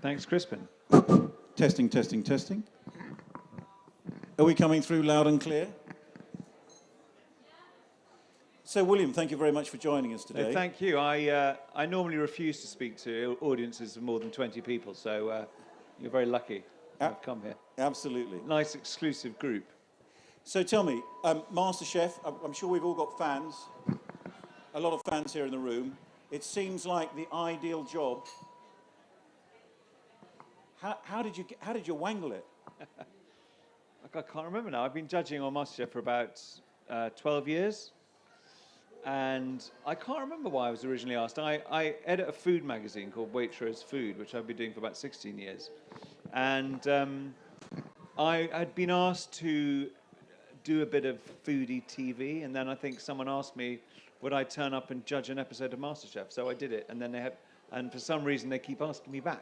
Thanks, Crispin. Testing, testing, testing. Are we coming through loud and clear? So, William, thank you very much for joining us today. Thank you. I normally refuse to speak to audiences of more than 20 people, so you're very lucky to have come here. Absolutely. Nice exclusive group. So tell me, MasterChef, I'm sure we've all got fans, a lot of fans here in the room. It seems like the ideal job. How did you wangle it? I can't remember now. I've been judging on MasterChef for about 12 years. And I can't remember why I was originally asked. I edit a food magazine called Waitrose Food, which I've been doing for about 16 years. And I had been asked to do a bit of foodie TV, and then I think someone asked me, would I turn up and judge an episode of MasterChef? So I did it, and then and for some reason they keep asking me back.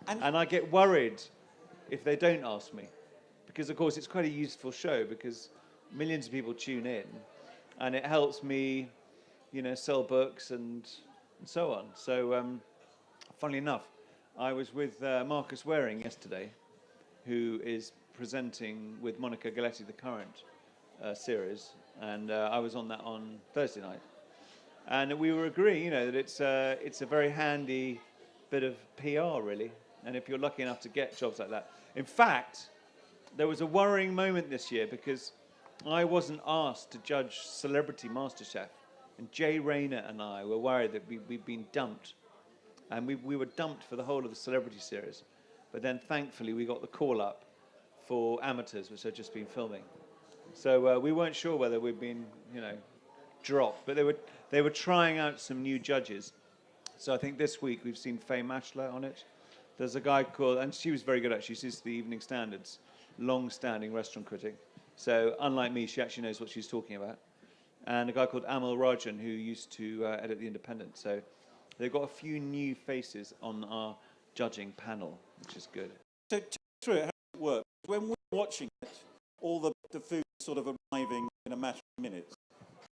And I get worried if they don't ask me, because of course it's quite a useful show, because millions of people tune in, and it helps me, sell books and so on. So, funnily enough, I was with Marcus Waring yesterday, who is presenting with Monica Galetti the current series, and I was on that on Thursday night. And we were agreeing, that it's a very handy bit of PR, really. And if you're lucky enough to get jobs like that. In fact, there was a worrying moment this year because I wasn't asked to judge Celebrity MasterChef, and Jay Rayner and I were worried that we'd been dumped, and we were dumped for the whole of the Celebrity series. But then, thankfully, we got the call up for Amateurs, which I'd just been filming. So we weren't sure whether we'd been, dropped, but they were trying out some new judges. So I think this week we've seen Faye Mashler on it. There's a guy called, and she was very good actually. She's the Evening Standard's long-standing restaurant critic. So unlike me, she actually knows what she's talking about. And a guy called Amal Rajan, who used to edit The Independent. So they've got a few new faces on our judging panel, which is good. So talk through it, how it works. When we're watching it, all the food sort of arriving in a matter of minutes.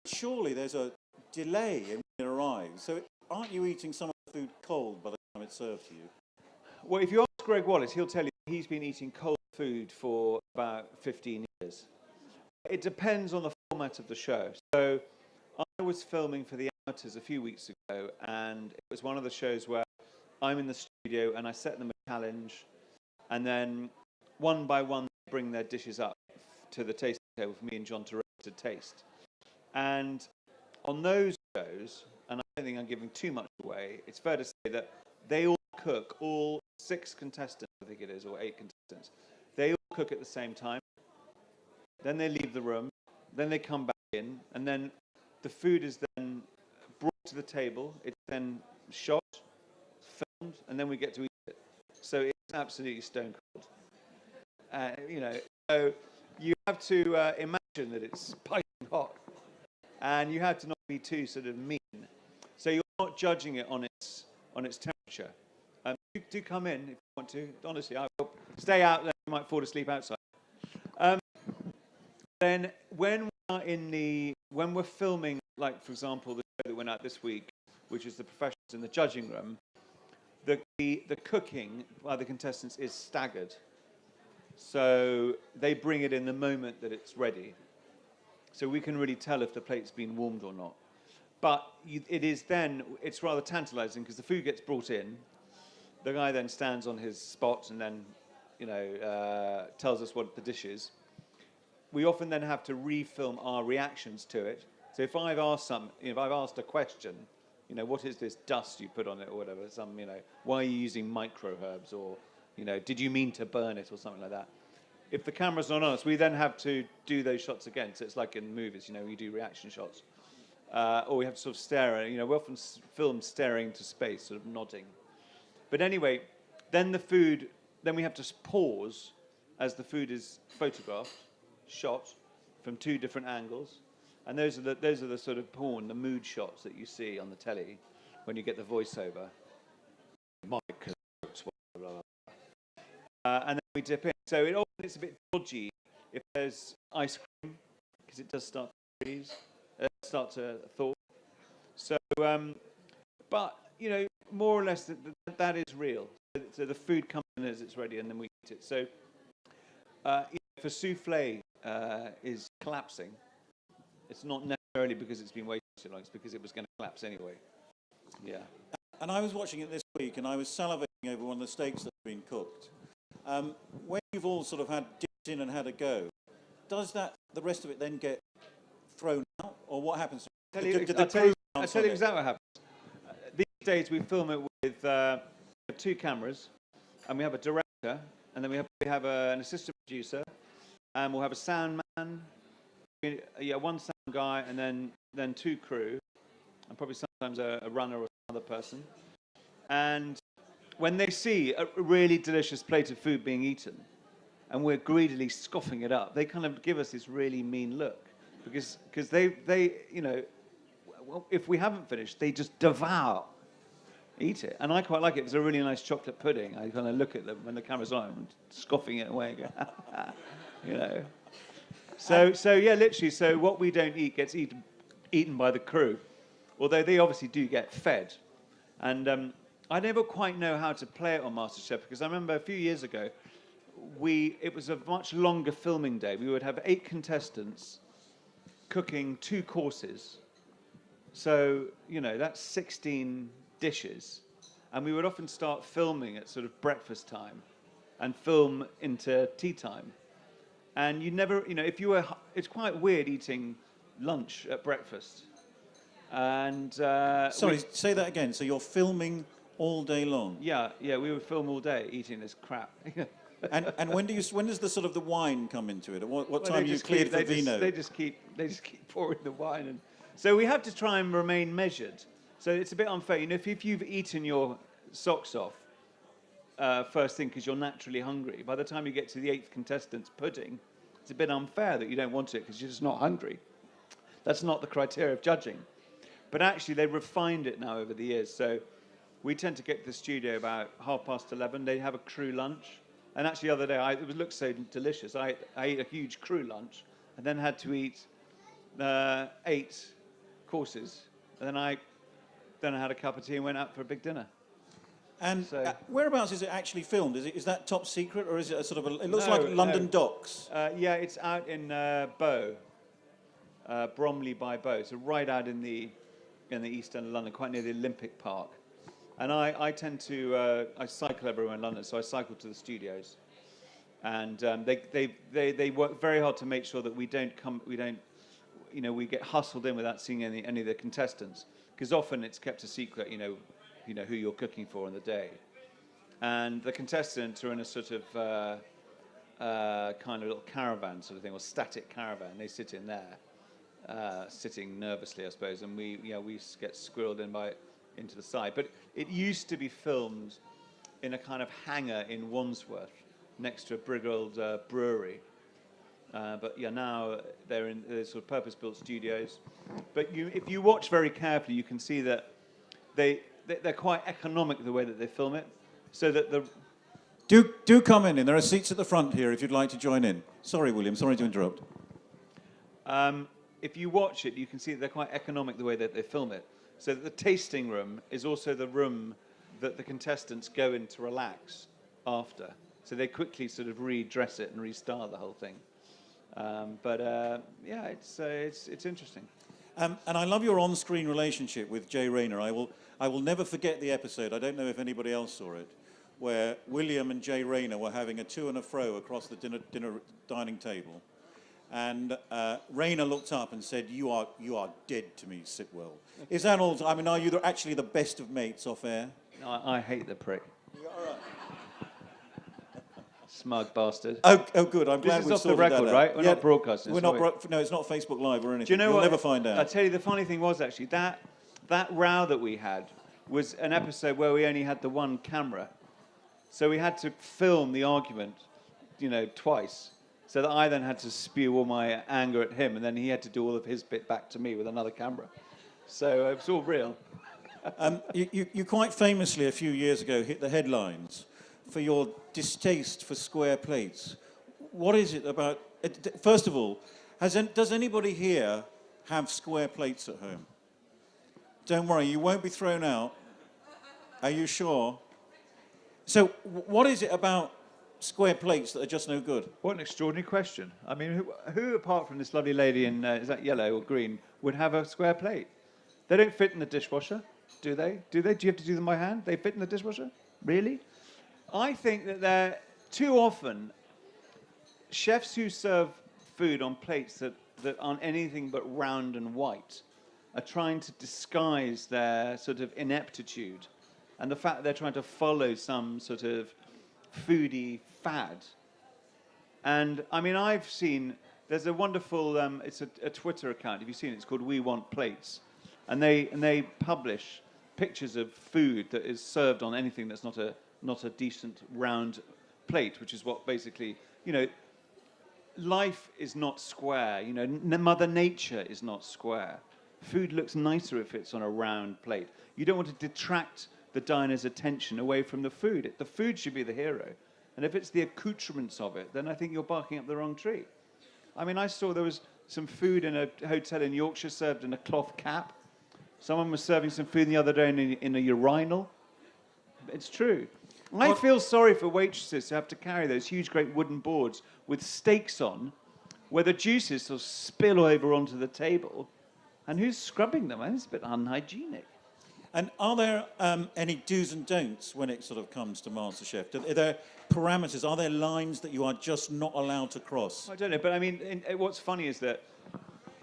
Surely there's a delay in when it arrives. So aren't you eating some of the food cold by the time it's served to you? Well, if you ask Greg Wallace, he'll tell you he's been eating cold food for about 15 years. It depends on the format of the show. So I was filming for the Amateurs a few weeks ago, and it was one of the shows where I'm in the studio and I set them a challenge, and then one by one they bring their dishes up to the tasting table for me and John to taste. And on those shows, and I don't think I'm giving too much away, it's fair to say that they all cook, all 6 contestants, I think it is, or 8 contestants. They all cook at the same time. Then they leave the room. Then they come back in. And then the food is then brought to the table. It's then shot, filmed, and then we get to eat it. So it's absolutely stone cold. So you have to imagine that it's piping hot. And you have to not be too sort of mean. So you're not judging it on its temperature. Do come in if you want to. Honestly, I will stay out there. You might fall asleep outside. Then when we're filming, like for example, the show that went out this week, which is the professionals in the judging room, the cooking by the contestants is staggered. So they bring it in the moment that it's ready. So we can really tell if the plate's been warmed or not. But it's rather tantalizing because the food gets brought in. The guy then stands on his spot and then, tells us what the dish is. We often then have to refilm our reactions to it. So if I've asked if I've asked a question, what is this dust you put on it or whatever, why are you using micro herbs, or, did you mean to burn it or something like that? If the camera's not on us, we then have to do those shots again. So it's like in movies, we do reaction shots. Or we have to sort of stare at, we often film staring into space, sort of nodding. But anyway, then we have to pause as the food is photographed, shot from 2 different angles. And those are the sort of the mood shots that you see on the telly when you get the voiceover. And then we dip in. So it's a bit dodgy if there's ice cream, because it does start to freeze, start to thaw. So, but more or less that is real. so the food comes in as it's ready, and then we eat it. So if a souffle is collapsing, it's not necessarily because it's been waiting too long. It's because it was going to collapse anyway. Yeah. And I was watching it this week, and I was salivating over one of the steaks that had been cooked. When you've all sort of had dipped in and had a go, does the rest of it then get thrown out, or what happens? I'll tell you exactly what happens. These days we film it with 2 cameras, and we have a director, and then we have an assistant producer, and we'll have a sound man, one sound guy, and then 2 crew, and probably sometimes a runner or some other person. And when they see a really delicious plate of food being eaten, and we're greedily scoffing it up, they kind of give us this really mean look, because they well, if we haven't finished, they just eat it. And I quite like it. It's a really nice chocolate pudding. I kind of look at them when the camera's on, and scoffing it away, you know. So yeah, literally. So what we don't eat gets eaten by the crew, although they obviously do get fed. And I never quite know how to play it on MasterChef, because I remember a few years ago, it was a much longer filming day. We would have 8 contestants cooking 2 courses. So, that's 16 dishes. And we would often start filming at sort of breakfast time and film into tea time. And you never, it's quite weird eating lunch at breakfast. And sorry, say that again. So you're filming all day long? Yeah, we would film all day eating this crap. and when does the sort of the wine come into it? At what time do you clear for vino? They just keep pouring the wine, and so we have to try and remain measured. So it's a bit unfair, if you've eaten your socks off first thing because you're naturally hungry, by the time you get to the 8th contestant's pudding, it's a bit unfair that you don't want it because you're just not hungry. That's not the criteria of judging. But actually, they've refined it now over the years. So we tend to get to the studio about 11:30. They have a crew lunch. And actually, the other day, it looked so delicious. I ate a huge crew lunch and then had to eat 8 courses. And then I had a cup of tea and went out for a big dinner. And whereabouts is it actually filmed? Is that top secret, or is it a sort of it looks like London Docks? Yeah, it's out in Bow, Bromley by Bow. So right out in the east end of London, quite near the Olympic Park. And I tend to I cycle everywhere in London, so I cycle to the studios, and they work very hard to make sure that we get hustled in without seeing any of the contestants, because often it's kept a secret, who you're cooking for in the day, and the contestants are in a sort of kind of little caravan sort of thing, or static caravan. They sit in there, sitting nervously, I suppose, and we get squirreled into the side. But it used to be filmed in a kind of hangar in Wandsworth, next to a big old brewery. But yeah, now they're in sort of purpose-built studios. But if you watch very carefully, you can see that they're quite economic the way that they film it. So that do come in. There are seats at the front here if you'd like to join in. Sorry, William. Sorry to interrupt. If you watch it, you can see that they're quite economic the way that they film it. So that the tasting room is also the room that the contestants go in to relax after. So they quickly sort of redress it and restyle the whole thing. Yeah, it's interesting. And I love your on-screen relationship with Jay Rayner. I will never forget the episode. I don't know if anybody else saw it, where William and Jay Rayner were having a to and a fro across the dining table, and Rayner looked up and said, "You are dead to me, Sitwell." Is that all? I mean, are you actually the best of mates off air? No, I hate the prick. Yeah, all right. Smug bastard. Oh, good. I'm glad we sorted that out. This is off the record, right? We're not broadcasting. We're not. No, it's not Facebook Live or anything. Do you know You'll what? never find out. I'll tell you, the funny thing was actually that row that we had was an episode where we only had the one camera, so we had to film the argument, twice. So that I then had to spew all my anger at him, and then he had to do all of his bit back to me with another camera. So it was all real. You quite famously a few years ago hit the headlines for your distaste for square plates. What is it about? First of all, does anybody here have square plates at home? Don't worry, you won't be thrown out. Are you sure? So what is it about square plates that are just no good? What an extraordinary question. I mean, who apart from this lovely lady in, is that yellow or green, would have a square plate? They don't fit in the dishwasher, do they? Do they? Do you have to do them by hand? They fit in the dishwasher? Really? I think that they're too often chefs who serve food on plates that aren't anything but round and white are trying to disguise their sort of ineptitude and the fact that they're trying to follow some sort of foodie fad. And I mean, I've seen, there's a wonderful, it's a Twitter account, have you seen it? It's called We Want Plates. And they publish pictures of food that is served on anything that's not a decent round plate, which is what basically, you know, life is not square. You know, Mother Nature is not square. Food looks nicer if it's on a round plate. You don't want to detract the diner's attention away from the food. The food should be the hero. And if it's the accoutrements of it, then I think you're barking up the wrong tree. I mean, I saw there was some food in a hotel in Yorkshire served in a cloth cap. Someone was serving some food the other day in a urinal. It's true. I feel sorry for waitresses who have to carry those huge, great wooden boards with steaks on, where the juices sort of spill over onto the table. And who's scrubbing them? It's a bit unhygienic. And are there any do's and don'ts when it sort of comes to MasterChef? Are there parameters? Are there lines that you are just not allowed to cross? I don't know, but I mean, what's funny is that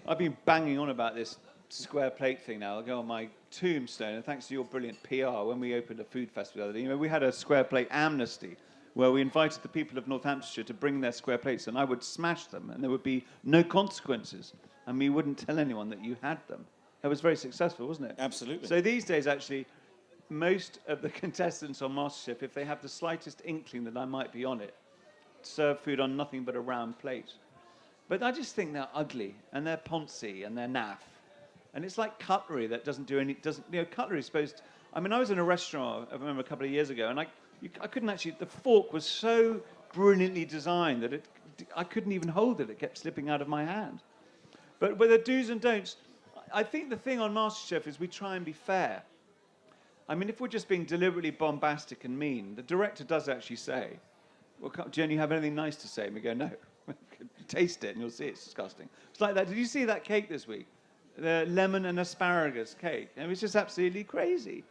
I've been banging on about this square plate thing now. I'll go on my tombstone, and thanks to your brilliant PR, when we opened a food festival the other day, you know, we had a square plate amnesty where we invited the people of Northamptonshire to bring their square plates, and I would smash them, and there would be no consequences, and we wouldn't tell anyone that you had them. That was very successful, wasn't it? Absolutely. So these days, actually, most of the contestants on MasterChef, if they have the slightest inkling that I might be on it, serve food on nothing but a round plate. But I just think they're ugly, and they're poncy, and they're naff. And it's like cutlery that cutlery is supposed to, I mean, I was in a restaurant, I remember a couple of years ago, and I couldn't actually, the fork was so brilliantly designed that I couldn't even hold it. It kept slipping out of my hand. But with the do's and don'ts, I think the thing on MasterChef is we try and be fair. I mean, if we're just being deliberately bombastic and mean, the director does actually say, well, Jen, you have anything nice to say? And we go, no. Taste it and you'll see it's disgusting. It's like that. Did you see that cake this week? The lemon and asparagus cake. And it was just absolutely crazy.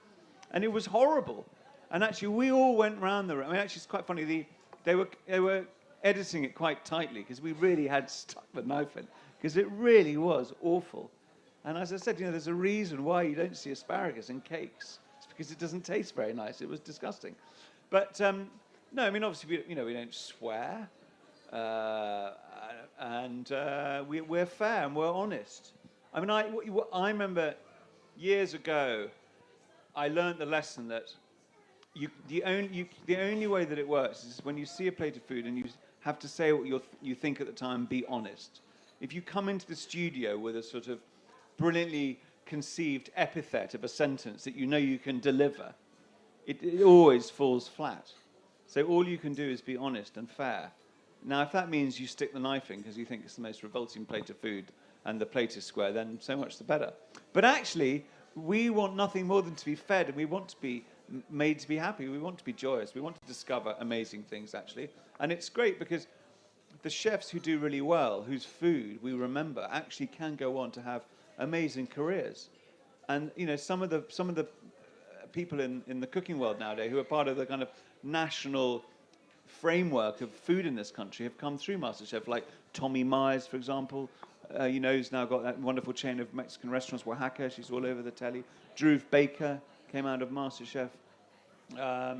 And it was horrible. And actually, we all went round the room. I mean, actually, it's quite funny. They were editing it quite tightly because we really had stuck the knife in because it really was awful. And as I said, you know, there's a reason why you don't see asparagus in cakes. It's because it doesn't taste very nice. It was disgusting. But no, I mean, obviously, we don't swear. And we're fair and we're honest. I mean, I remember years ago, I learned the lesson that the only way that it works is when you see a plate of food and you have to say what you think at the time, be honest. If you come into the studio with a sort of brilliantly conceived epithet of a sentence that you know you can deliver, it always falls flat. So all you can do is be honest and fair. Now, if that means you stick the knife in because you think it's the most revolting plate of food and the plate is square, then so much the better. But actually, we want nothing more than to be fed, and we want to be made to be happy. We want to be joyous. We want to discover amazing things, actually. And it's great because the chefs who do really well, whose food we remember, actually can go on to have amazing careers. And, you know, some of the people in the cooking world nowadays who are part of the kind of national framework of food in this country have come through MasterChef, like Tommy Myers, for example. You know, who's now got that wonderful chain of Mexican restaurants, Oaxaca. She's all over the telly. Drew Baker came out of MasterChef.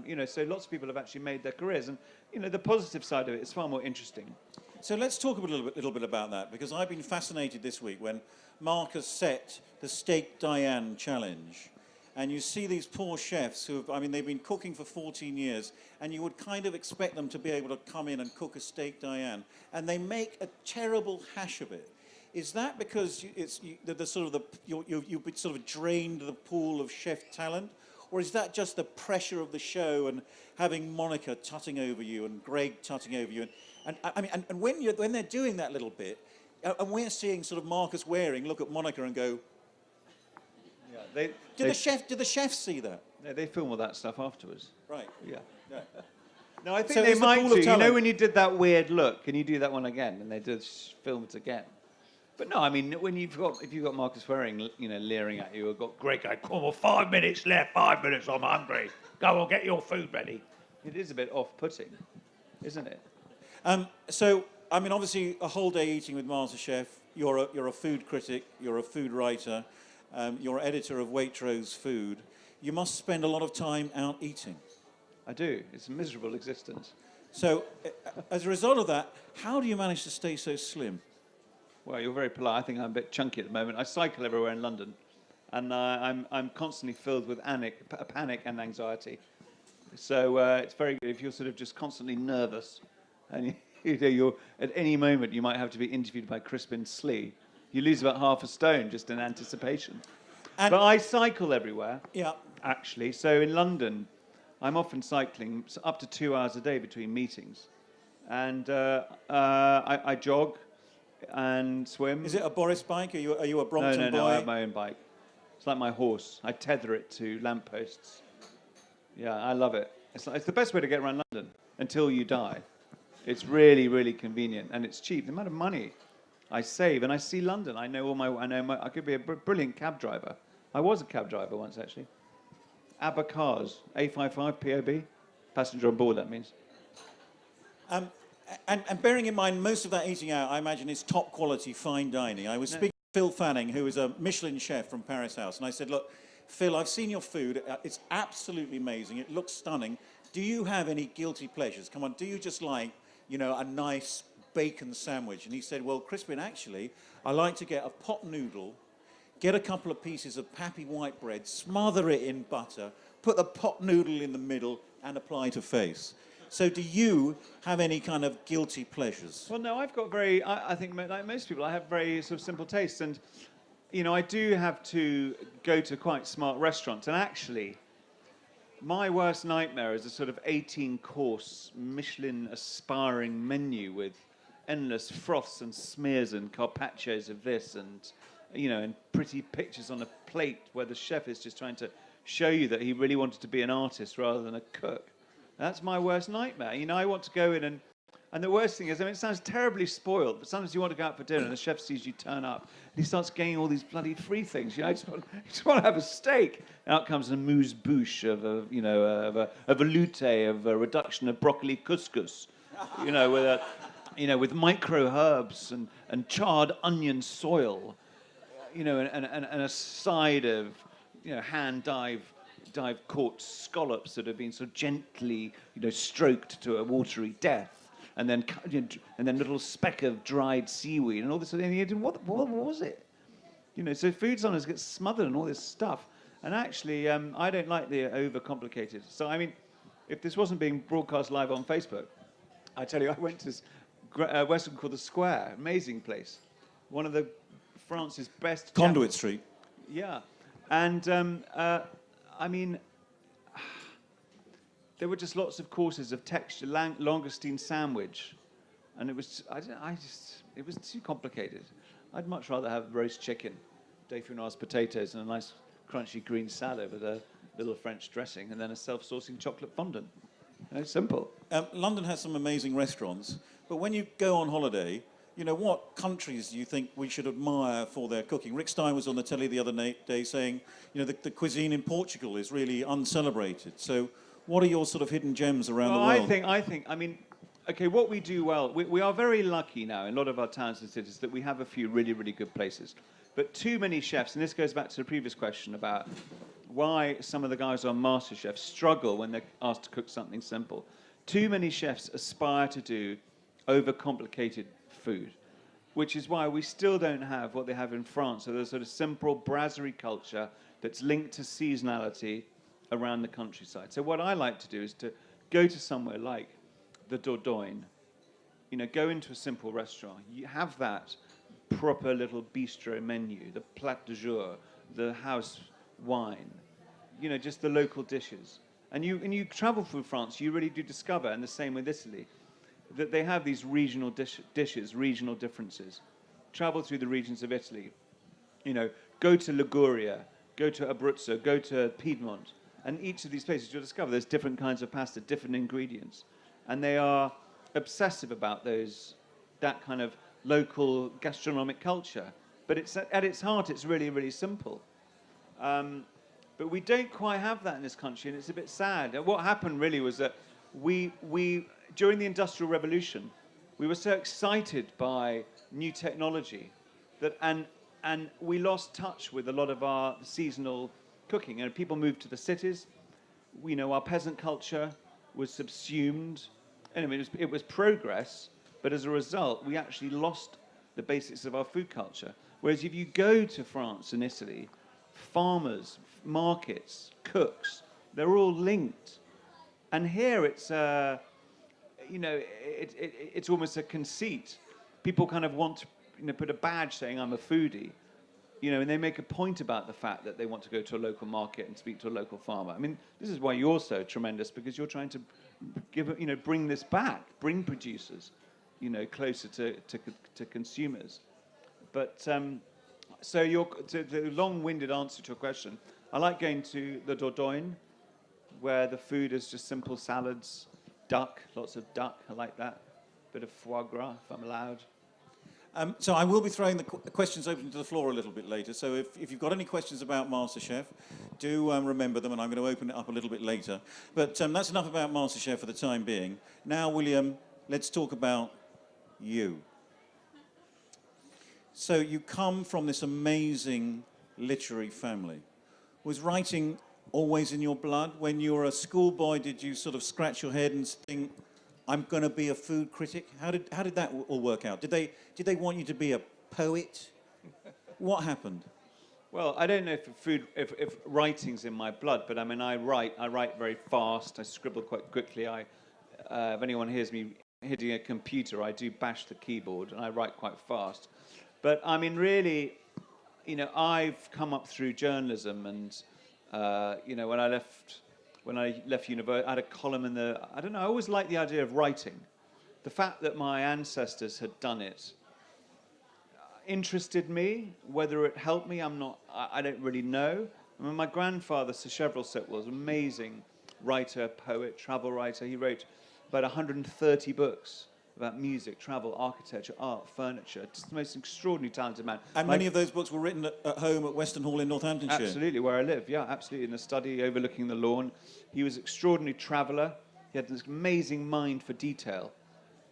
You know, so lots of people have actually made their careers. And, you know, the positive side of it is far more interesting. So let's talk a little bit about that, because I've been fascinated this week when Marcus set the Steak Diane challenge. And you see these poor chefs who have, I mean, they've been cooking for 14 years, and you would kind of expect them to be able to come in and cook a Steak Diane. And they make a terrible hash of it. Is that because you've sort of drained the pool of chef talent? Or is that just the pressure of the show and having Monica tutting over you and Greg tutting over you? And when they're doing that little bit, and we're seeing sort of Marcus Waring look at Monica and go, yeah, do the chefs see that? Yeah, they film all that stuff afterwards. Right. Yeah. No, I think So they is the might pool do. of You know talent- when you did that weird look, can you do that one again? And they just film it again. But no, I mean, if you've got Marcus Waring, leering at you, or got Greg going, come on, 5 minutes left, 5 minutes, I'm hungry. Go on, get your food ready. It is a bit off-putting, isn't it? So, I mean, obviously, a whole day eating with MasterChef. You're a food critic. You're a food writer. You're editor of Waitrose Food. You must spend a lot of time out eating. I do. It's a miserable existence. So, as a result of that, how do you manage to stay so slim? Well, you're very polite. I think I'm a bit chunky at the moment. I cycle everywhere in London, and I'm constantly filled with panic and anxiety. So it's very good if you're sort of just constantly nervous, and you're at any moment you might have to be interviewed by Crispin Slee. You lose about half a stone just in anticipation. And But I cycle everywhere. yeah. Actually, so in London, I'm often cycling up to 2 hours a day between meetings, and I jog and swim. Is it a Boris bike? Are you a Brompton boy? No, I have my own bike. It's like my horse. I tether it to lampposts. Yeah, I love it. It's the best way to get around London until you die. It's really, really convenient, and it's cheap. The amount of money I save, and I see London. I could be a brilliant cab driver. I was a cab driver once, actually. ABBA cars, A55 POB, passenger on board, that means. And bearing in mind, most of that eating out, I imagine, is top quality fine dining. I was speaking to Phil Fanning, who is a Michelin chef from Paris House, and I said, look, Phil, I've seen your food. It's absolutely amazing. It looks stunning. Do you have any guilty pleasures? Come on, do you just like, a nice bacon sandwich? And he said, well, Crispin, actually, I like to get a pot noodle, get a couple of pieces of pappy white bread, smother it in butter, put the pot noodle in the middle, and apply to face. So do you have any kind of guilty pleasures? Well, no, I've got I think like most people, I have very sort of simple tastes. And, I do have to go to quite smart restaurants. And actually, my worst nightmare is a sort of 18-course Michelin-aspiring menu with endless froths and smears and carpaccios of this and, and pretty pictures on a plate where the chef is just trying to show you that he really wanted to be an artist rather than a cook. That's my worst nightmare. I want to go in and the worst thing is, it sounds terribly spoiled, but sometimes you want to go out for dinner and the chef sees you turn up and he starts getting all these bloody free things. I just want to have a steak. Out comes a mousse-bouche of a veloute, of a reduction of broccoli couscous, with micro herbs and charred onion soil, and a side of, hand dive caught scallops that have been sort of gently, stroked to a watery death, and then little speck of dried seaweed and all this. And what was it? So food sometimes gets smothered in all this stuff. And actually, I don't like the overcomplicated. So I mean, if this wasn't being broadcast live on Facebook, I tell you, I went to this restaurant called the Square, amazing place, one of France's best. Conduit Street. Yeah, and. I mean, there were just lots of courses of texture, langoustine sandwich, and it was it was too complicated. I'd much rather have roast chicken, dauphinoise potatoes, and a nice crunchy green salad with a little French dressing, and then a self-saucing chocolate fondant. Simple. London has some amazing restaurants, but when you go on holiday, what countries do you think we should admire for their cooking? Rick Stein was on the telly the other day saying, the cuisine in Portugal is really uncelebrated. So what are your sort of hidden gems around the world? I mean, okay, what we do well, we are very lucky now in a lot of our towns and cities that we have a few really, really good places. But too many chefs, and this goes back to the previous question about why some of the guys on MasterChef struggle when they're asked to cook something simple. Too many chefs aspire to do overcomplicated food, which is why we still don't have what they have in France, so there's sort of simple brasserie culture that's linked to seasonality around the countryside. So what I like to do is to go to somewhere like the Dordogne, go into a simple restaurant, you have that proper little bistro menu, the plat du jour, the house wine, just the local dishes. And you travel through France, you really do discover, and the same with Italy, that they have these regional dishes, regional differences. Travel through the regions of Italy. Go to Liguria, go to Abruzzo, go to Piedmont, And each of these places, you'll discover there's different kinds of pasta, different ingredients. And they are obsessive about that kind of local gastronomic culture. But at its heart, it's really, really simple. But we don't quite have that in this country, and it's a bit sad. And what happened really was that we during the Industrial Revolution, we were so excited by new technology and we lost touch with a lot of our seasonal cooking. And people moved to the cities. Our peasant culture was subsumed. Anyway, it was progress, but as a result, we actually lost the basics of our food culture. Whereas if you go to France and Italy, farmers, markets, cooks, they're all linked. And here it's, it's almost a conceit. People kind of want to put a badge saying I'm a foodie, and they make a point about the fact that they want to go to a local market and speak to a local farmer. I mean, this is why you're so tremendous, because you're trying to bring this back, bring producers, closer to consumers. But so the long-winded answer to your question, I like going to the Dordogne, where the food is just simple salads, duck, lots of duck. I like that. Bit of foie gras, if I'm allowed. So I will be throwing the questions open to the floor a little bit later. So if you've got any questions about MasterChef, do remember them, and I'm going to open it up a little bit later. But that's enough about MasterChef for the time being. Now, William, let's talk about you. So you come from this amazing literary family. Was writing always in your blood? When you were a schoolboy, did you sort of scratch your head and think, I'm going to be a food critic? How did that all work out? Did they want you to be a poet? What happened? Well, I don't know if writing's in my blood, but I mean, I write very fast. I scribble quite quickly. If anyone hears me hitting a computer, I do bash the keyboard, and I write quite fast. But I mean, really, I've come up through journalism, and when I left university, I had a column I always liked the idea of writing. The fact that my ancestors had done it interested me. Whether it helped me, I don't really know. I mean, my grandfather, Sir Sitwell, was an amazing writer, poet, travel writer. He wrote about 130 books about music, travel, architecture, art, furniture. Just the most extraordinarily talented man. And many of those books were written at home at Weston Hall in Northamptonshire. Absolutely, where I live. Yeah, absolutely, in the study overlooking the lawn. He was an extraordinary traveller. He had this amazing mind for detail.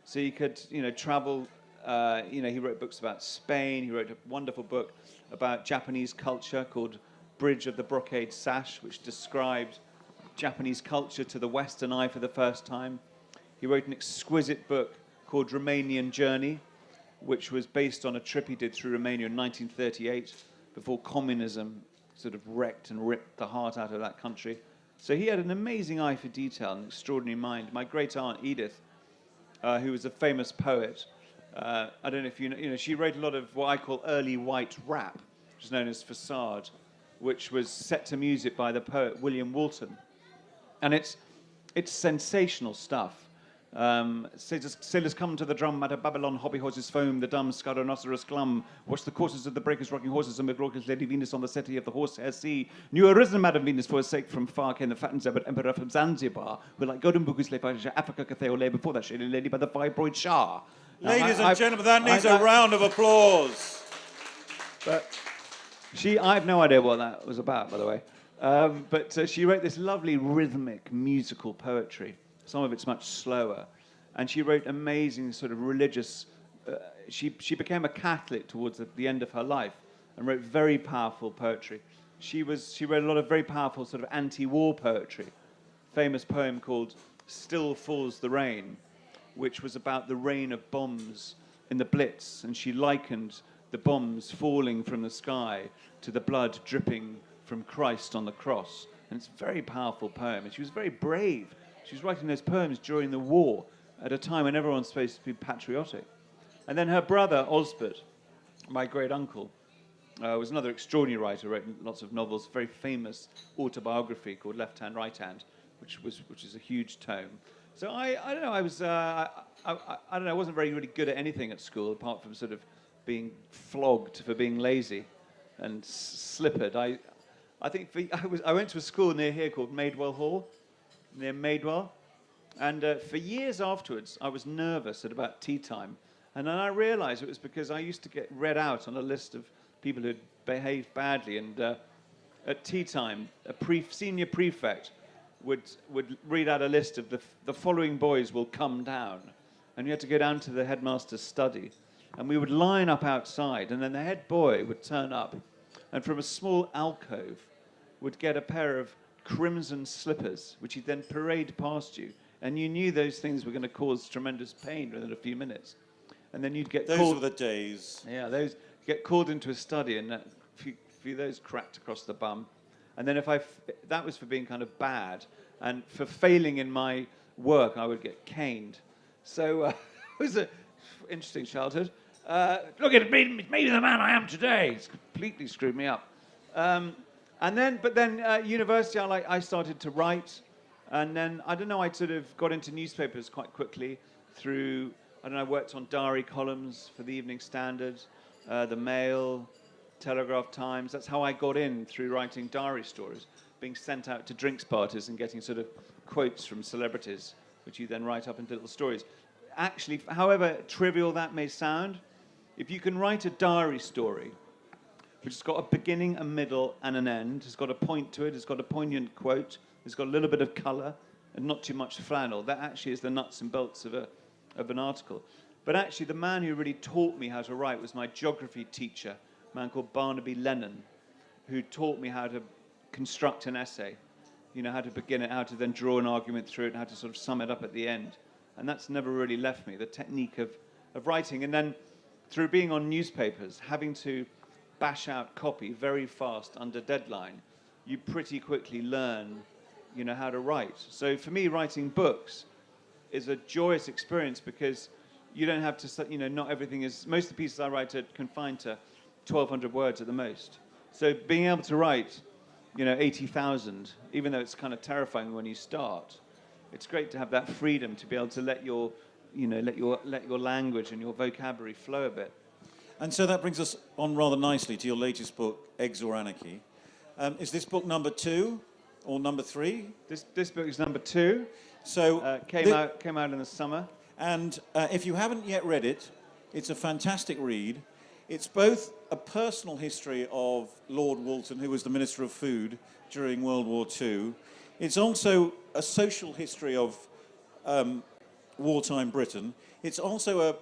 So he could, travel. He wrote books about Spain. He wrote a wonderful book about Japanese culture called Bridge of the Brocade Sash, which described Japanese culture to the Western eye for the first time. He wrote an exquisite book called Romanian Journey, which was based on a trip he did through Romania in 1938, before communism sort of wrecked and ripped the heart out of that country. So he had an amazing eye for detail, an extraordinary mind. My great-aunt Edith, who was a famous poet, I don't know if you know, she wrote a lot of what I call early white rap, which is known as Facade, which was set to music by the poet William Walton. And it's sensational stuff. Sailors come to the drum at a Babylon, hobby horses foam, the dumb scaronoceros glum. Watch the courses of the breakers rocking horses, and McGrawkins Lady Venus on the settee of the horsehair sea. New arisen Madam Venus for her sake from far came the fattened Zebra Emperor from Zanzibar, who like golden bukus lay by Africa Catheo lay before that shady lady by the fibroid Shah. Ladies and gentlemen, that needs a round of applause. But I have no idea what that was about, by the way. But she wrote this lovely rhythmic musical poetry. Some of it's much slower. And she wrote amazing sort of religious... She became a Catholic towards the end of her life and wrote very powerful poetry. She wrote a lot of very powerful sort of anti-war poetry. Famous poem called Still Falls the Rain, which was about the rain of bombs in the Blitz. And she likened the bombs falling from the sky to the blood dripping from Christ on the cross. And it's a very powerful poem. And she was very brave. She was writing those poems during the war at a time when everyone's supposed to be patriotic. And then her brother, Osbert, my great-uncle, was another extraordinary writer, wrote lots of novels, very famous autobiography called Left Hand, Right Hand, which is a huge tome. So I don't know, I wasn't really good at anything at school, apart from sort of being flogged for being lazy and slippered. I think I went to a school near here called Maidwell Hall, near Maidwell. And for years afterwards, I was nervous at about tea time. And then I realized it was because I used to get read out on a list of people who'd behaved badly. And at tea time, a senior prefect would read out a list of the following boys will come down. And you had to go down to the headmaster's study. And we would line up outside. And then the head boy would turn up. And from a small alcove, would get a pair of crimson slippers, which he'd then parade past you. And you knew those things were going to cause tremendous pain within a few minutes. And then you'd get Those called... were the days. Yeah, those get called into a study, and a few of those cracked across the bum. And then that was for being kind of bad. And for failing in my work, I would get caned. So it was an interesting childhood. Look at me, it's made me the man I am today. It's completely screwed me up. But then university, I started to write. And then, I don't know, I sort of got into newspapers quite quickly through, I don't know, I worked on diary columns for the Evening Standard, the Mail, Telegraph Times. That's how I got in through writing diary stories, being sent out to drinks parties and getting sort of quotes from celebrities, which you then write up into little stories. Actually, however trivial that may sound, if you can write a diary story, which has got a beginning, a middle, and an end, it's got a point to it, it's got a poignant quote, it's got a little bit of colour, and not too much flannel, that actually is the nuts and bolts of an article. But actually, the man who really taught me how to write was my geography teacher, a man called Barnaby Lennon, who taught me how to construct an essay, you know, how to begin it, how to then draw an argument through it, and how to sort of sum it up at the end. And that's never really left me, the technique of writing. And then, through being on newspapers, having to bash out copy very fast under deadline, you pretty quickly learn, you know, how to write. So for me, writing books is a joyous experience because you don't have to, you know, not everything is, most of the pieces I write are confined to 1,200 words at the most. So being able to write, you know, 80,000, even though it's kind of terrifying when you start, it's great to have that freedom to be able to let your, you know, let your language and your vocabulary flow a bit. And so that brings us on rather nicely to your latest book, Eggs or Anarchy. Is this book number 2 or number 3? This book is number 2. So came out in the summer. And if you haven't yet read it, it's a fantastic read. It's both a personal history of Lord Woolton, who was the Minister of Food during World War II. It's also a social history of wartime Britain. It's also a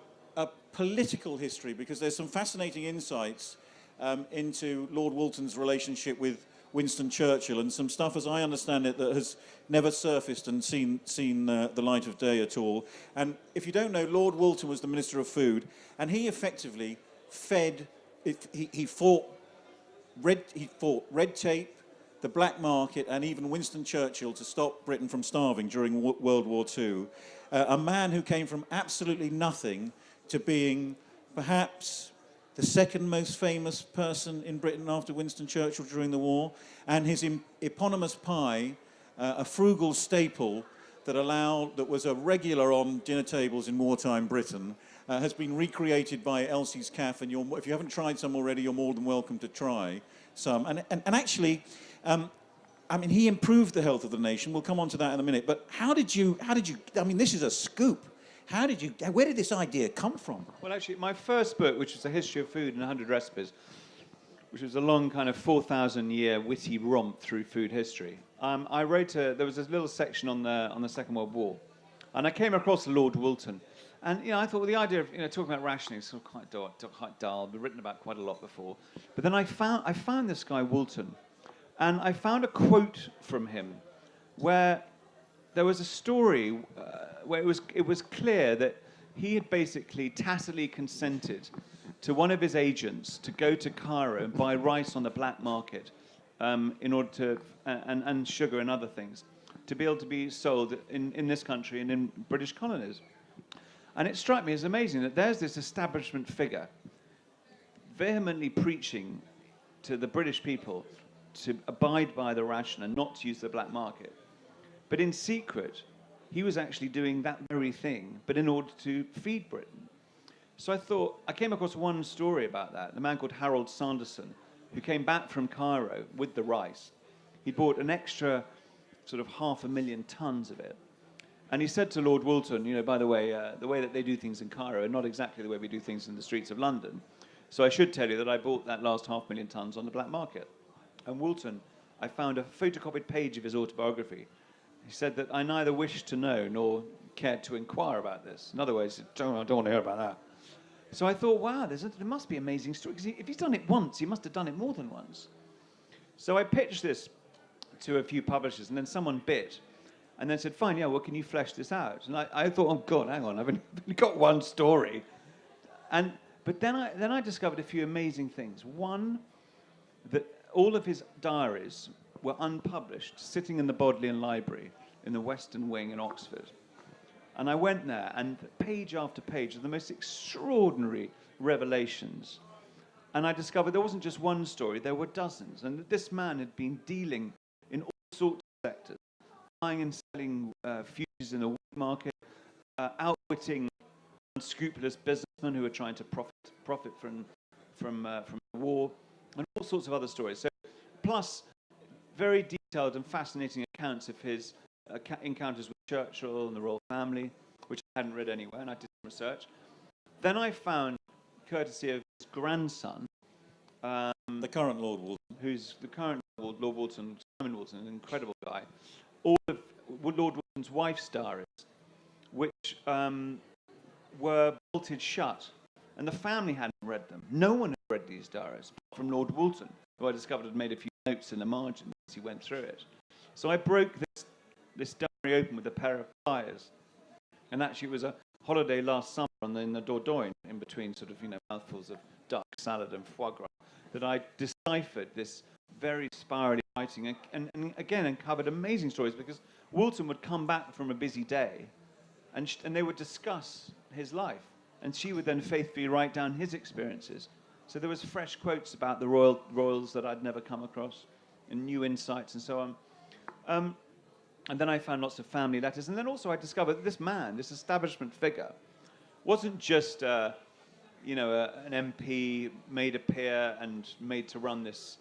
political history, because there's some fascinating insights into Lord Woolton's relationship with Winston Churchill, and some stuff, as I understand it, that has never surfaced and seen the light of day at all. And if you don't know, Lord Woolton was the Minister of Food, and he effectively he fought red tape, the black market, and even Winston Churchill to stop Britain from starving during World War II. A man who came from absolutely nothing to being perhaps the second most famous person in Britain after Winston Churchill during the war, and his eponymous pie, a frugal staple that was a regular on dinner tables in wartime Britain, has been recreated by Elsie's Cafe, and if you haven't tried some already, you're more than welcome to try some. And actually, I mean, he improved the health of the nation. We'll come on to that in a minute. But how did you, I mean, this is a scoop. Where did this idea come from? Well, actually, my first book, which was A History of Food and 100 Recipes, which was a long kind of 4,000-year witty romp through food history, I wrote there was this little section on the Second World War, and I came across Lord Woolton. And, you know, I thought, well, the idea of, you know, talking about rationing is sort of quite dull, been written about quite a lot before. But then I found this guy, Woolton, and I found a quote from him where there was a story where it was clear that he had basically tacitly consented to one of his agents to go to Cairo and buy rice on the black market in order to, and sugar and other things, to be able to be sold in this country and in British colonies. And it struck me as amazing that there's this establishment figure vehemently preaching to the British people to abide by the ration and not to use the black market. But in secret, he was actually doing that very thing, but in order to feed Britain. So I came across one story about that. The man called Harold Sanderson, who came back from Cairo with the rice. He bought an extra sort of 500,000 tons of it. And he said to Lord Woolton, you know, by the way that they do things in Cairo are not exactly the way we do things in the streets of London. So I should tell you that I bought that last 500,000 tons on the black market. And Woolton, I found a photocopied page of his autobiography. He said that I neither wished to know nor cared to inquire about this. In other words, I don't want to hear about that. So I thought, wow, there must be amazing stories. If he's done it once, he must have done it more than once. So I pitched this to a few publishers, and then someone bit, and then said, fine, yeah, well, can you flesh this out? And I thought, oh, God, hang on, I've only got one story. But then I discovered a few amazing things. One, that all of his diaries were unpublished, sitting in the Bodleian Library in the Western Wing in Oxford. And I went there, and page after page of the most extraordinary revelations. And I discovered there wasn't just one story, there were dozens. And that this man had been dealing in all sorts of sectors, buying and selling fuses in the wheat market, outwitting unscrupulous businessmen who were trying to profit from the war, and all sorts of other stories. So, plus very detailed and fascinating accounts of his encounters with Churchill and the royal family, which I hadn't read anywhere, and I did some research. Then I found, courtesy of his grandson, the current Lord Woolton, who's the current Lord Woolton, Simon Woolton, an incredible guy, all of Lord Woolton's wife's diaries, which were bolted shut, and the family hadn't read them. No one had read these diaries, apart from Lord Woolton, who I discovered had made a few notes in the margin as he went through it. So I broke this diary open with a pair of pliers, and actually it was a holiday last summer in the Dordogne, in between sort of, you know, mouthfuls of duck salad and foie gras, that I deciphered this very spirally writing and again uncovered amazing stories, because Woolton would come back from a busy day and they would discuss his life, and she would then faithfully write down his experiences. So there was fresh quotes about the royals that I'd never come across, and new insights and so on. And then I found lots of family letters, and then also I discovered that this man, this establishment figure, wasn't just an MP made a peer and made to run this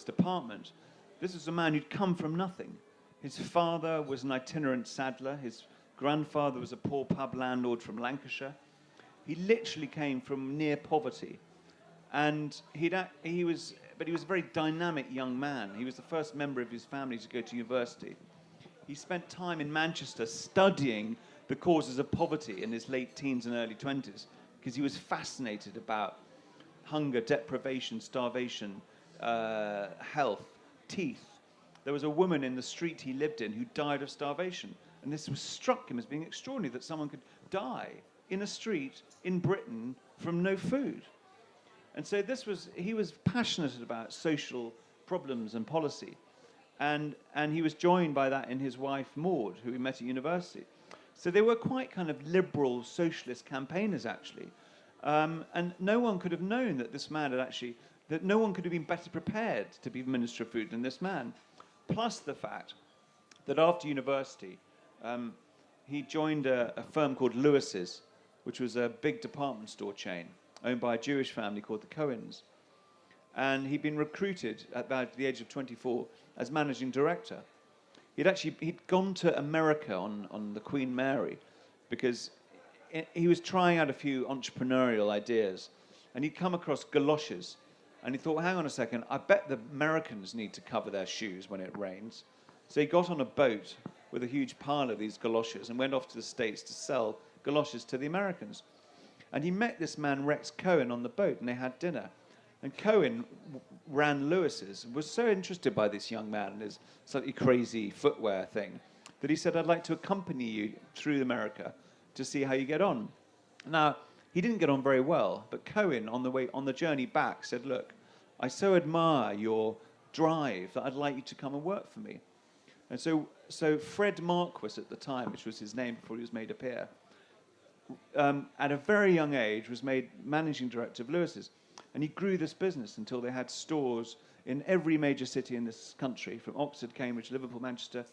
department. This was a man who'd come from nothing. His father was an itinerant saddler. His grandfather was a poor pub landlord from Lancashire. He literally came from near poverty, and he was a very dynamic young man. He was the first member of his family to go to university. He spent time in Manchester studying the causes of poverty in his late teens and early 20s, because he was fascinated about hunger, deprivation, starvation, health, teeth. There was a woman in the street he lived in who died of starvation, and this struck him as being extraordinary that someone could die in a street in Britain from no food. And so he was passionate about social problems and policy. And he was joined by that in his wife, Maud, who he met at university. So they were quite kind of liberal socialist campaigners, actually. And no one could have known that this man that no one could have been better prepared to be Minister of Food than this man. Plus the fact that after university, he joined a firm called Lewis's, which was a big department store chain owned by a Jewish family called the Cohens. And he'd been recruited at about the age of 24 as managing director. He'd gone to America on the Queen Mary, because he was trying out a few entrepreneurial ideas, and he'd come across galoshes, and he thought, hang on a second, I bet the Americans need to cover their shoes when it rains. So he got on a boat with a huge pile of these galoshes and went off to the States to sell galoshes to the Americans. And he met this man, Rex Cohen, on the boat, and they had dinner. And Cohen ran Lewis's, was so interested by this young man and his slightly crazy footwear thing, that he said, I'd like to accompany you through America to see how you get on. Now, he didn't get on very well, but Cohen, on the journey back, said, look, I so admire your drive that I'd like you to come and work for me. And so Fred Marquis at the time, which was his name before he was made a peer, at a very young age was made managing director of Lewis's. And he grew this business until they had stores in every major city in this country, from Oxford, Cambridge, Liverpool, Manchester.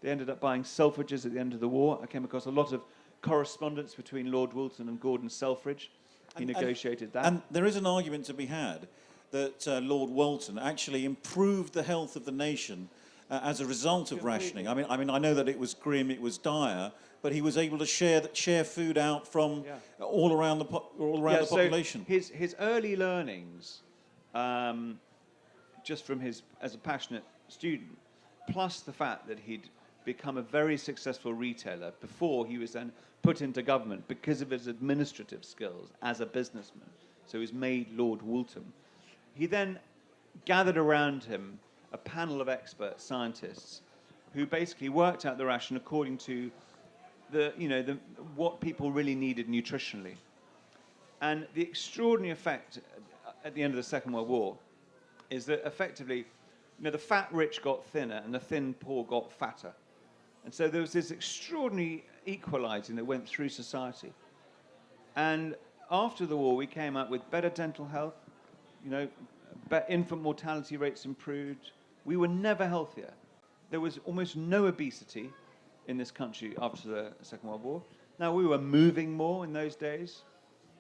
They ended up buying Selfridges at the end of the war. I came across a lot of correspondence between Lord Woolton and Gordon Selfridge. He negotiated that. And there is an argument to be had. that Lord Walton actually improved the health of the nation as a result of rationing. I mean, I know that it was grim, it was dire, but he was able to share food out from all around the population. So his early learnings, just from as a passionate student, plus the fact that he'd become a very successful retailer before he was then put into government because of his administrative skills as a businessman. So he was made Lord Walton. He then gathered around him a panel of expert scientists who basically worked out the ration according to what people really needed nutritionally. And the extraordinary effect at the end of the Second World War is that effectively, the fat rich got thinner and the thin poor got fatter. And so there was this extraordinary equalizing that went through society. And after the war, we came out with better dental health, infant mortality rates improved. We were never healthier. There was almost no obesity in this country after the Second World War. Now, we were moving more in those days.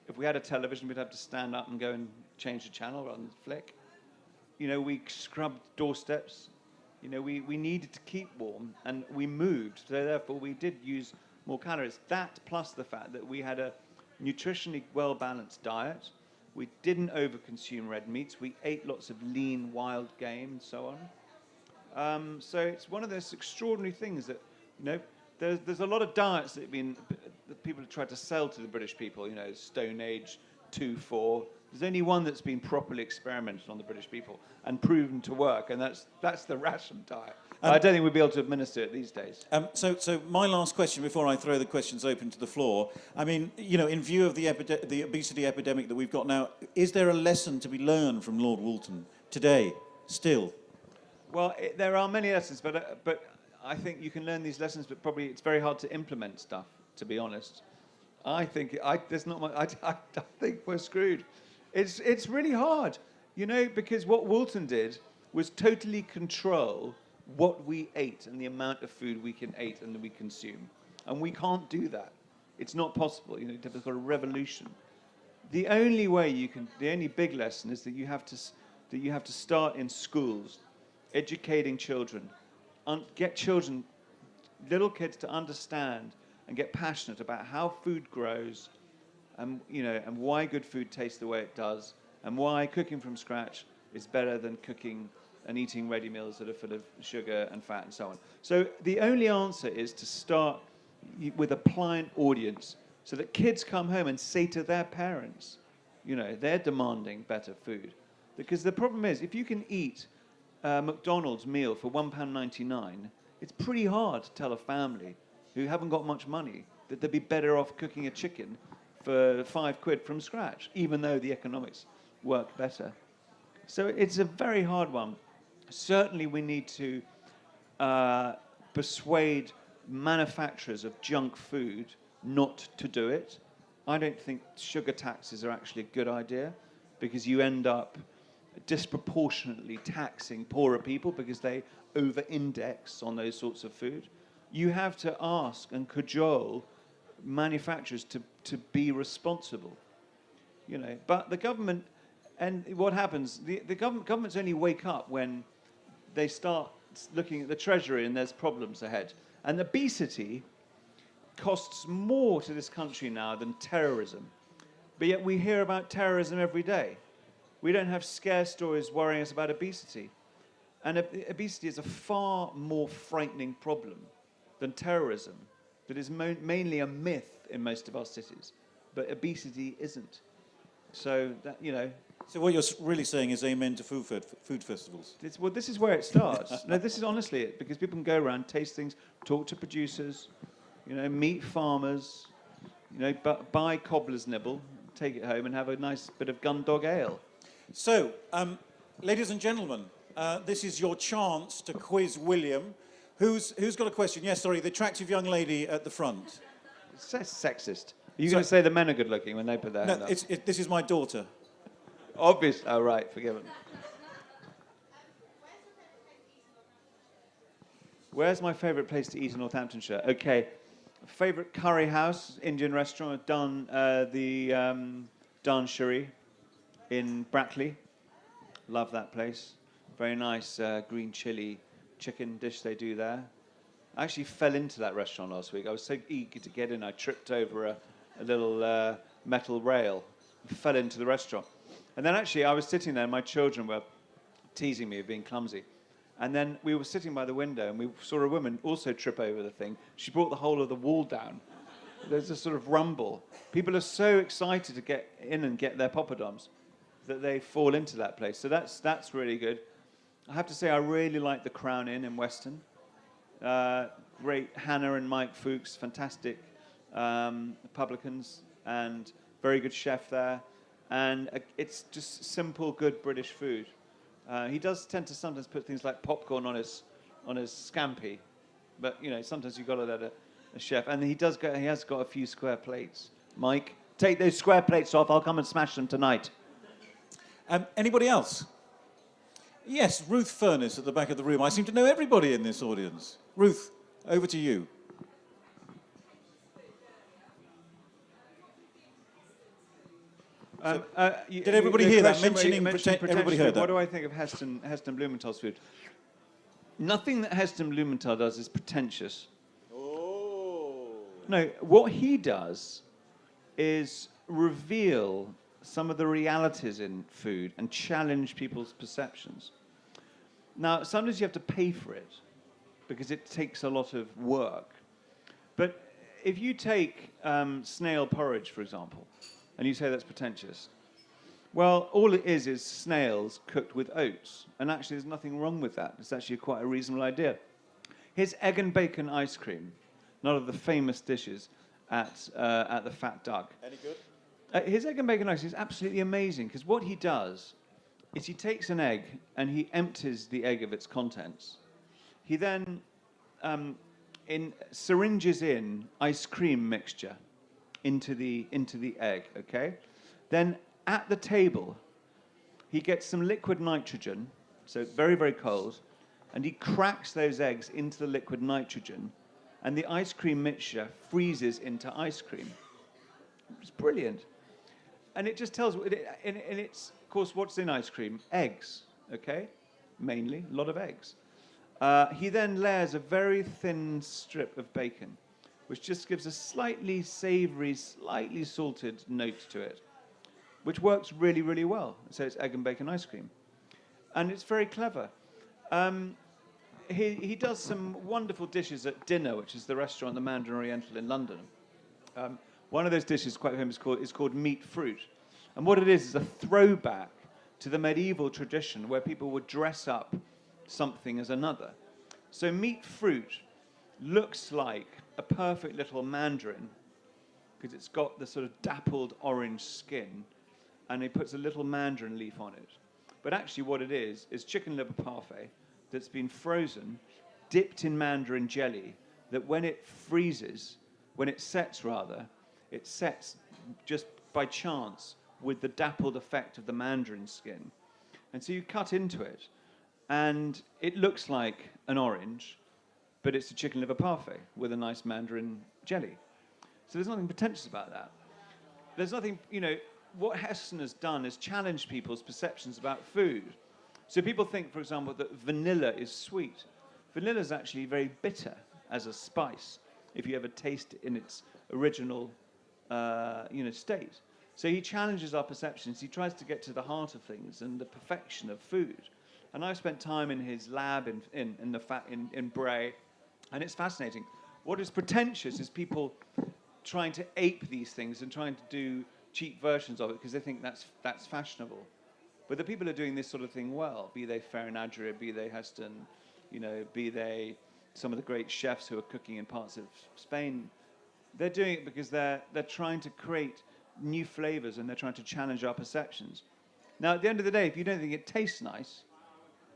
If we had a television, we'd have to stand up and go and change the channel rather than flick. We scrubbed doorsteps. We needed to keep warm, and we moved. So therefore, we did use more calories. That plus the fact that we had a nutritionally well-balanced diet. We didn't overconsume red meats. We ate lots of lean wild game and so on. So it's one of those extraordinary things that, there's a lot of diets that people have tried to sell to the British people, Stone Age, 2-4. There's only one that's been properly experimented on the British people and proven to work, and that's the ration diet. I don't think we'd be able to administer it these days. So my last question, before I throw the questions open to the floor, I mean, in view of the obesity epidemic that we've got now, is there a lesson to be learned from Lord Walton today, still? Well, there are many lessons, but I think you can learn these lessons, but probably it's very hard to implement stuff, to be honest. I think there's not much. I think we're screwed. It's really hard, because what Walton did was totally control what we ate and the amount of food we can eat and that we consume, and we can't do that. It's not possible. It's got a revolution. The only big lesson is that you have to start in schools, educating children, get children, little kids, to understand and get passionate about how food grows, and why good food tastes the way it does, and why cooking from scratch is better than cooking and eating ready meals that are full of sugar and fat and so on. So the only answer is to start with a pliant audience, so that kids come home and say to their parents, they're demanding better food. Because the problem is, if you can eat a McDonald's meal for £1.99, it's pretty hard to tell a family who haven't got much money that they'd be better off cooking a chicken for £5 from scratch, even though the economics work better. So it's a very hard one. Certainly we need to persuade manufacturers of junk food not to do it. I don't think sugar taxes are actually a good idea, because you end up disproportionately taxing poorer people because they over-index on those sorts of food. You have to ask and cajole manufacturers to be responsible. But the government, and what happens, the governments only wake up when they start looking at the treasury and there's problems ahead. And obesity costs more to this country now than terrorism. But yet we hear about terrorism every day. We don't have scare stories worrying us about obesity. And obesity is a far more frightening problem than terrorism, that is mainly a myth in most of our cities. But obesity isn't. So that, So what you're really saying is amen to food festivals. This is where it starts. No, this is honestly it, because people can go around, taste things, talk to producers, meet farmers, buy cobbler's nibble, take it home and have a nice bit of gun dog ale. So, ladies and gentlemen, this is your chance to quiz William. Who's got a question? Yes, sorry, the attractive young lady at the front. It's sexist. Are you going to say the men are good looking when they put their hand up? No, this is my daughter. Obvious. Oh, right, forgive him. Where's my favourite place to eat in Northamptonshire? Okay, favourite curry house, Indian restaurant, the Dan Shuri in Brackley. Love that place. Very nice green chili chicken dish they do there. I actually fell into that restaurant last week. I was so eager to get in, I tripped over a little metal rail, fell into the restaurant. And then actually I was sitting there and my children were teasing me of being clumsy. And then we were sitting by the window and we saw a woman also trip over the thing. She brought the whole of the wall down. There's a sort of rumble. People are so excited to get in and get their poppadoms that they fall into that place. So that's really good. I have to say I really like the Crown Inn in Weston. Great Hannah and Mike Fuchs, fantastic publicans, and very good chef there. And it's just simple, good British food. He does tend to sometimes put things like popcorn on his scampi, but you know sometimes you've got to let a chef. And he has got a few square plates. Mike, take those square plates off. I'll come and smash them tonight. Anybody else? Yes, Ruth Furness at the back of the room. I seem to know everybody in this audience. Ruth, over to you. Did everybody hear that? Mentioning everybody heard that. What do I think of Heston Blumenthal's food? Nothing that Heston Blumenthal does is pretentious. Oh. No, what he does is reveal some of the realities in food and challenge people's perceptions. Now, sometimes you have to pay for it because it takes a lot of work. But if you take snail porridge, for example, and you say that's pretentious, well, all it is snails cooked with oats. And actually, there's nothing wrong with that. It's actually quite a reasonable idea. Here's egg and bacon ice cream, one of the famous dishes at the Fat Duck. Any good? His egg and bacon ice cream is absolutely amazing because what he does is he takes an egg and he empties the egg of its contents. He then syringes in ice cream mixture into the egg, okay? Then at the table, he gets some liquid nitrogen, so very, very cold, and he cracks those eggs into the liquid nitrogen, and the ice cream mixture freezes into ice cream. It's brilliant. And it just tells, and it's, of course, what's in ice cream? Eggs, okay? Mainly, a lot of eggs. He then layers a very thin strip of bacon, which just gives a slightly savory, slightly salted note to it, which works really, really well. So it's egg and bacon ice cream. And it's very clever. He does some wonderful dishes at dinner, which is the restaurant, the Mandarin Oriental in London. One of those dishes, quite famous, is called meat fruit. And what it is a throwback to the medieval tradition where people would dress up something as another. So meat fruit looks like a perfect little mandarin because it's got the sort of dappled orange skin, and he puts a little mandarin leaf on it. But actually what it is chicken liver parfait that's been frozen, dipped in mandarin jelly, that when it freezes, when it sets rather, it sets just by chance with the dappled effect of the mandarin skin. And so you cut into it, and it looks like an orange, but it's a chicken liver parfait with a nice mandarin jelly. So there's nothing pretentious about that. There's nothing, what Heston has done is challenge people's perceptions about food. So people think, for example, that vanilla is sweet. Vanilla is actually very bitter as a spice, if you ever taste it in its original state. So he challenges our perceptions. He tries to get to the heart of things and the perfection of food. And I've spent time in his lab in Bray, and it's fascinating. What is pretentious is people trying to ape these things and trying to do cheap versions of it because they think that's fashionable. But the people who are doing this sort of thing well, be they Ferran Adria, be they Heston, be they some of the great chefs who are cooking in parts of Spain, they're doing it because they're trying to create new flavors and they're trying to challenge our perceptions. Now, at the end of the day, if you don't think it tastes nice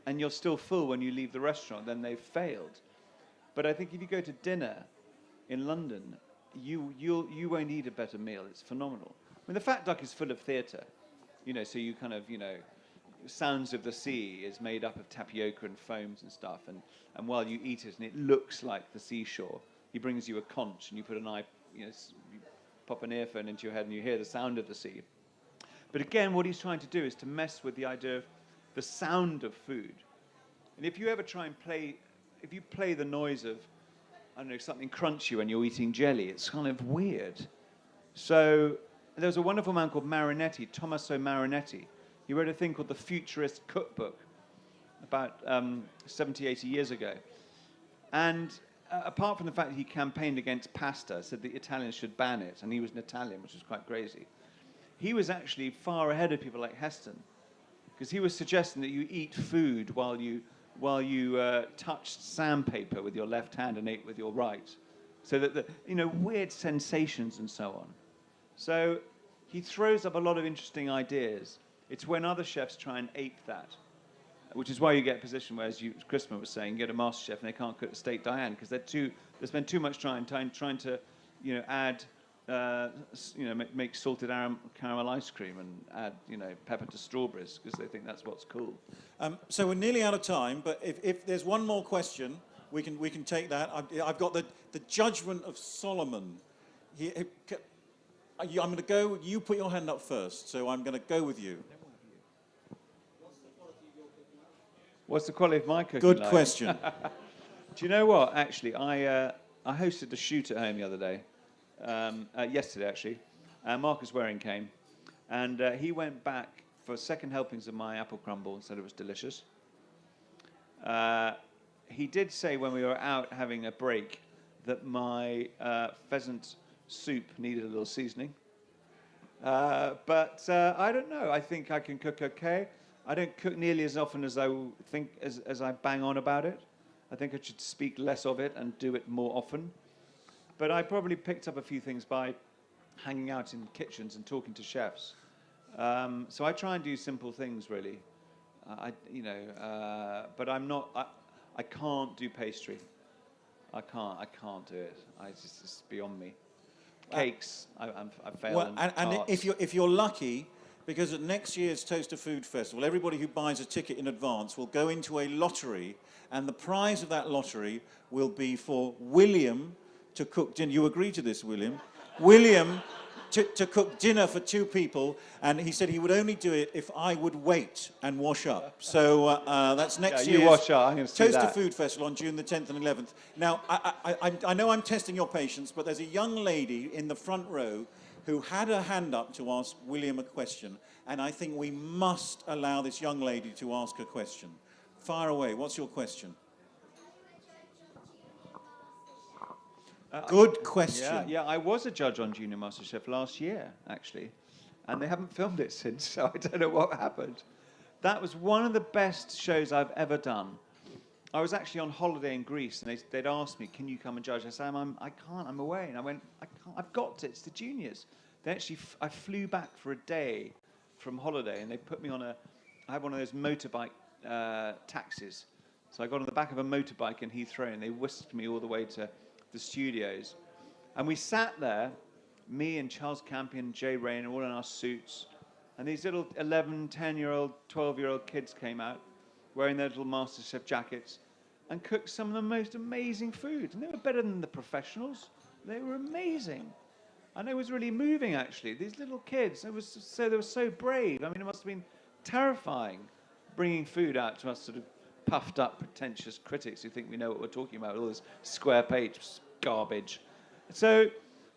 and you're still full when you leave the restaurant, then they've failed. But I think if you go to dinner in London, you won't eat a better meal. It's phenomenal. I mean, the Fat Duck is full of theatre, so you kind of, Sounds of the Sea is made up of tapioca and foams and stuff, and while you eat it and it looks like the seashore, he brings you a conch and you put an eye, you pop an earphone into your head and you hear the sound of the sea. But again, what he's trying to do is to mess with the idea of the sound of food. And if you ever try and if you play the noise of, I don't know, something crunchy when you're eating jelly, it's kind of weird. So there was a wonderful man called Marinetti, Tommaso Marinetti. He wrote a thing called the Futurist Cookbook about 70, 80 years ago. And apart from the fact that he campaigned against pasta, said the Italians should ban it, and he was an Italian, which was quite crazy, he was actually far ahead of people like Heston, because he was suggesting that you eat food while you touched sandpaper with your left hand and ate with your right, so that weird sensations and so on. So he throws up a lot of interesting ideas. It's when other chefs try and ape that, which is why you get a position where, as Christopher was saying, you get a master chef and they can't cook the steak Diane because they spend too much time trying to, add, make salted caramel ice cream and add, pepper to strawberries because they think that's what's cool. So we're nearly out of time, but if there's one more question, we can take that. I've got the judgment of Solomon. I'm going to go. You put your hand up first, so I'm going to go with you. What's the quality of my cooking? Good question. Do you know what? Actually, I hosted a shoot at home the other day, yesterday actually, and Marcus Waring came, and he went back for second helpings of my apple crumble and said it was delicious. He did say when we were out having a break that my pheasant soup needed a little seasoning. But I don't know. I think I can cook okay. I don't cook nearly as often as I think as I bang on about it. I think I should speak less of it and do it more often. But I probably picked up a few things by hanging out in kitchens and talking to chefs. So I try and do simple things, really. But I'm not. I can't do pastry. I can't do it. It's beyond me. Cakes, I fail. Well, and if you're lucky, because at next year's Toaster Food Festival, everybody who buys a ticket in advance will go into a lottery, and the prize of that lottery will be for William to cook dinner. You agree to this, William? William to cook dinner for 2 people, and he said he would only do it if I would wait and wash up. So that's next year's wash up. I'm going to see Toaster that. Food Festival on June the 10th and 11th. Now, I know I'm testing your patience, but there's a young lady in the front row who had her hand up to ask William a question, and I think we must allow this young lady to ask a question. Fire away. What's your question? Good question. Yeah, I was a judge on Junior MasterChef last year, actually, and they haven't filmed it since, so I don't know what happened. That was one of the best shows I've ever done. I was actually on holiday in Greece, and they'd asked me, "Can you come and judge?" I said, "I can't. I'm away." And I went, "I can't. I've got to. It's the juniors." I flew back for a day from holiday, and they put me on I had one of those motorbike taxis. So I got on the back of a motorbike in Heathrow, and they whisked me all the way to the studios. And we sat there, me and Charles Campion, Jay Rayner, all in our suits. And these little 11, 10-year-old, 12-year-old kids came out wearing their little MasterChef jackets and cooked some of the most amazing food. And they were better than the professionals. They were amazing. And it was really moving, actually. These little kids, they were so brave. I mean, it must have been terrifying bringing food out to us sort of puffed up, pretentious critics who think we know what we're talking about, all this square page garbage. So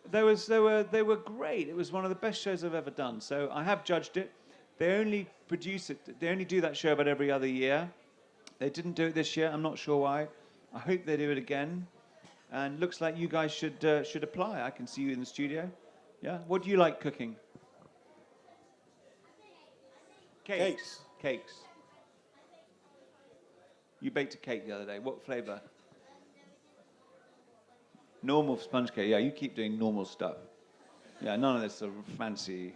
they were great. It was one of the best shows I've ever done. So I have judged it. They only produce it. They only do that show about every other year. They didn't do it this year. I'm not sure why. I hope they do it again. And looks like you guys should apply. I can see you in the studio. Yeah. What do you like cooking? Cakes. You baked a cake the other day. What flavour? Normal sponge cake. Yeah, you keep doing normal stuff. Yeah, none of this sort of fancy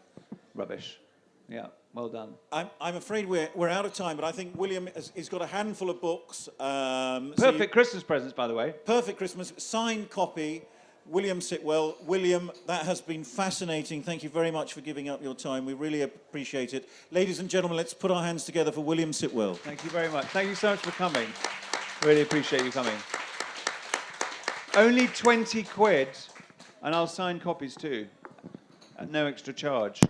rubbish. Yeah, well done. I'm afraid we're out of time, but I think William has got a handful of books. Perfect Christmas presents, by the way. Perfect Christmas. Signed copy. William Sitwell. William, that has been fascinating. Thank you very much for giving up your time. We really appreciate it. Ladies and gentlemen, let's put our hands together for William Sitwell. Thank you very much. Thank you so much for coming. Really appreciate you coming. Only 20 quid, and I'll sign copies too, at no extra charge.